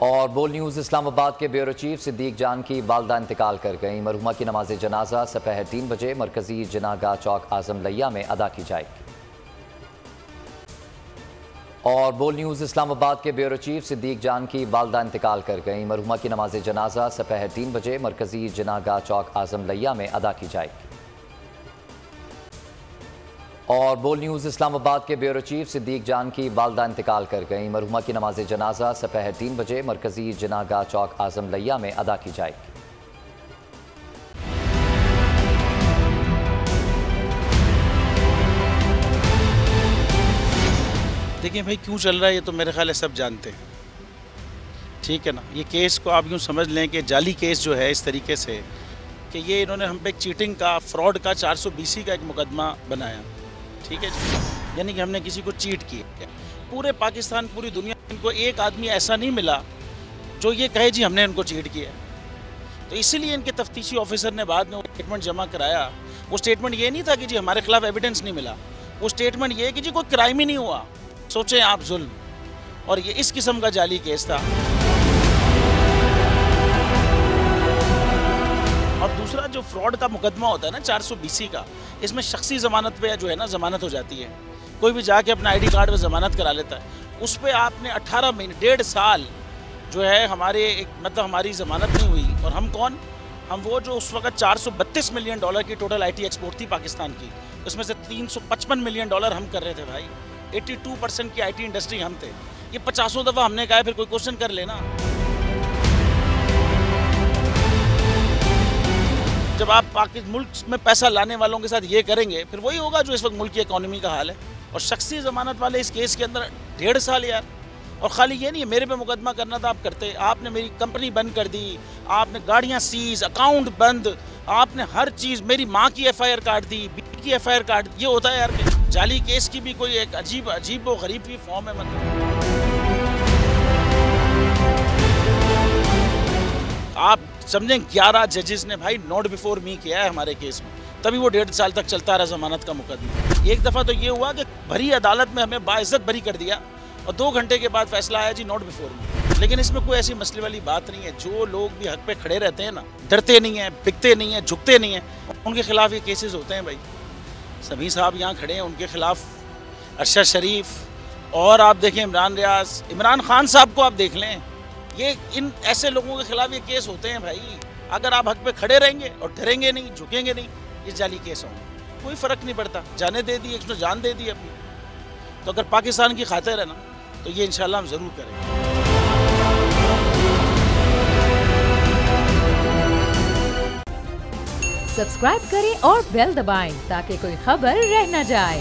और बोल न्यूज़ इस्लामाबाद के ब्यूरो चीफ सिद्दीक जान की वालदा इंतकाल कर गई। मरहुमा की नमाज जनाजा सपहर 3 बजे मरकजी जनागाह चौक आजम लैया में अदा की जाएगी। और बोल न्यूज़ इस्लामाबाद के ब्यूरो चीफ सिद्दीक जान की वालदा इंतकाल कर गई। मरहुमा की नमाज जनाजा सपहर 3 बजे मरकजी जनागाह चौक आजम लैया में अदा की जाएगी। और बोल न्यूज़ इस्लामाबाद के ब्यूरो चीफ सिद्दीक जान की वालदा इंतकाल कर गई। मरहुमा की नमाज जनाजा सपहर 3 बजे मरकजी जनागाह चौक आजम लैया में अदा की जाएगी। देखिए भाई, क्यों चल रहा है ये तो मेरे ख्याल है सब जानते हैं, ठीक है ना। ये केस को आप यूँ समझ लें कि जाली केस जो है इस तरीके से कि ये इन्होंने हम पे चीटिंग का, फ्रॉड का 420 का एक मुकदमा बनाया, ठीक है जी। यानी कि हमने किसी को चीट किया। पूरे पाकिस्तान, पूरी दुनिया में इनको एक आदमी ऐसा नहीं मिला जो ये कहे जी हमने इनको चीट किया। तो इसीलिए इनके तफ्तीशी ऑफिसर ने बाद में वो स्टेटमेंट जमा कराया। वो स्टेटमेंट ये नहीं था कि जी हमारे खिलाफ एविडेंस नहीं मिला, वो स्टेटमेंट ये कि जी कोई क्राइम ही नहीं हुआ। सोचें आप, जुल्म। और ये इस किस्म का जाली केस था। और दूसरा जो फ्रॉड का मुकदमा होता है ना 420 का, इसमें शख्सी ज़मानत पे जो है ना ज़मानत हो जाती है। कोई भी जाके अपना आईडी कार्ड पे ज़मानत करा लेता है। उस पर आपने 18 महीने, 1.5 साल जो है हमारे मतलब हमारी ज़मानत नहीं हुई। और हम कौन? हम वो जो उस वक्त $432 मिलियन की टोटल IT एक्सपोर्ट थी पाकिस्तान की, उसमें से $355 मिलियन हम कर रहे थे भाई। 82% की IT इंडस्ट्री हम थे। ये 50 दफ़ा हमने कहा, फिर कोई क्वेश्चन कर लेना। जब आप पाकिस्तान मुल्क में पैसा लाने वालों के साथ ये करेंगे, फिर वही होगा जो इस वक्त मुल्क की इकोनॉमी का हाल है। और शख्सी ज़मानत वाले इस केस के अंदर 1.5 साल यार। और ख़ाली ये नहीं है, मेरे पे मुकदमा करना था, आप करते। आपने मेरी कंपनी बंद कर दी, आपने गाड़ियाँ सीज, अकाउंट बंद, आपने हर चीज़, मेरी माँ की FIR काट दी, बीवी की FIR काट दी। ये होता है यार। जाली केस की भी कोई एक अजीब व गरीब की फॉर्म है। मतलब आप समझें 11 जजेस ने भाई नोट बिफोर मी किया है हमारे केस में, तभी वो 1.5 साल तक चलता रहा ज़मानत का मुकदमा। एक दफ़ा तो ये हुआ कि भरी अदालत में हमें बाइज्जत बरी कर दिया और 2 घंटे के बाद फैसला आया जी नोट बिफोर मी। लेकिन इसमें कोई ऐसी मसले वाली बात नहीं है। जो लोग भी हक पे खड़े रहते हैं ना, डरते नहीं हैं, बिकते नहीं हैं, झुकते नहीं हैं, उनके खिलाफ ये केसेस होते हैं भाई। सभी साहब यहाँ खड़े हैं, उनके खिलाफ अरशद शरीफ, और आप देखें इमरान रियाज, इमरान खान साहब को आप देख लें। ये इन ऐसे लोगों के खिलाफ ये केस होते हैं भाई। अगर आप हक पे खड़े रहेंगे और डरेंगे नहीं, झुकेंगे नहीं, ये जाली केस होंगे, कोई फ़र्क नहीं पड़ता। जाने दे दी, एक जान दे दी अपनी। तो अगर पाकिस्तान की खातिर है ना, तो ये इंशाल्लाह हम ज़रूर करेंगे। सब्सक्राइब करें और बेल दबाएं ताकि कोई खबर रह न जाए।